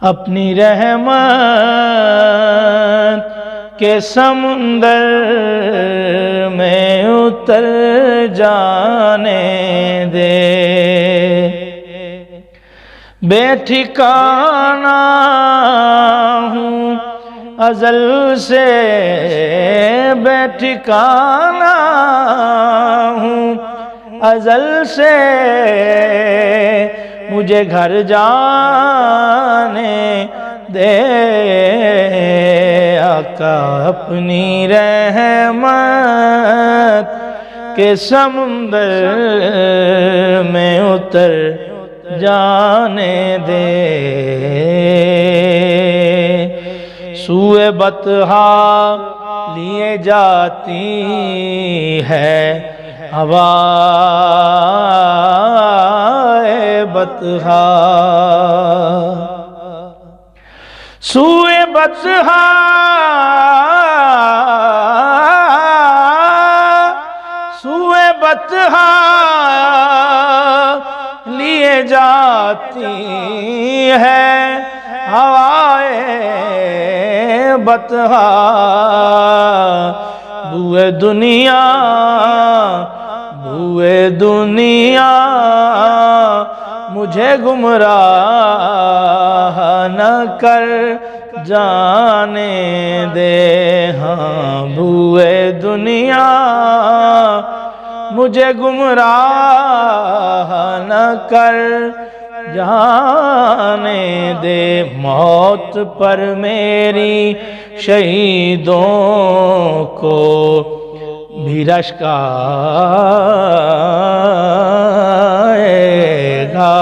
اپنی رحمت کے سمندر میں اتر جانے دے، بے ٹھکانہ ہوں ازل سے، بے ٹھکانہ ہوں ازل سے، مجھے گھر جانے دے آقا، اپنی رحمت کے سمندر میں اتر جانے دے۔ سوئے بطحا لیے جاتی ہے ہوائے بطحا، سوئے بطحا سوئے بطحا لیے جاتی ہے ہوائے بطحا، بوئے دنیا بوئے دنیا مجھے گمراہ نہ کر جانے دے، ہاں بوئے دنیا مجھے گمراہ نہ کر جانے دے۔ موت پر میری شہیدوں کو بھی رشک آئے گا،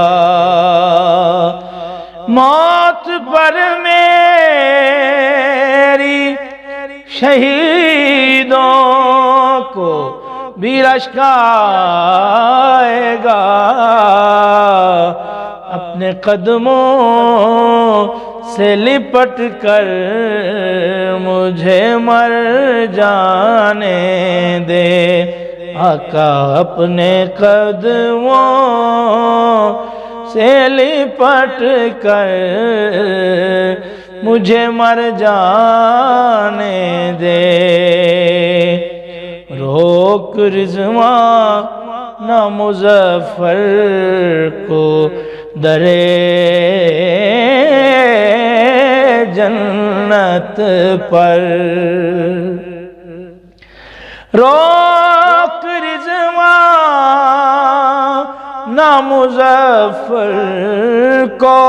موت پر میری شہیدوں کو بھی رشک آئے گا، اپنے قدموں سے لپٹ کر مجھے مر جانے دے آقا، اپنے قدموں سے لپٹ کر مجھے مر جانے دے۔ روک رضوان نہ مظفر کو درے جنت پر، روک رضوان نہ مظفر کو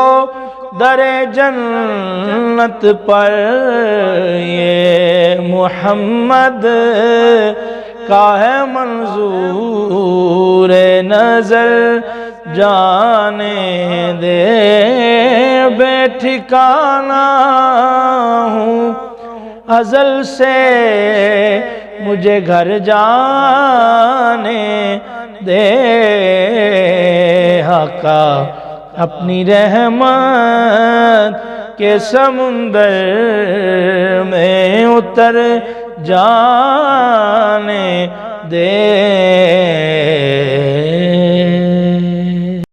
درے جنت پر، یہ محمد کا ہے منظور نظر جانے دے، بے ٹھکانہ ہوں ازل سے، مجھے گھر جانے دے آقا، اپنی رحمت کے سمندر میں اتر جانے دے۔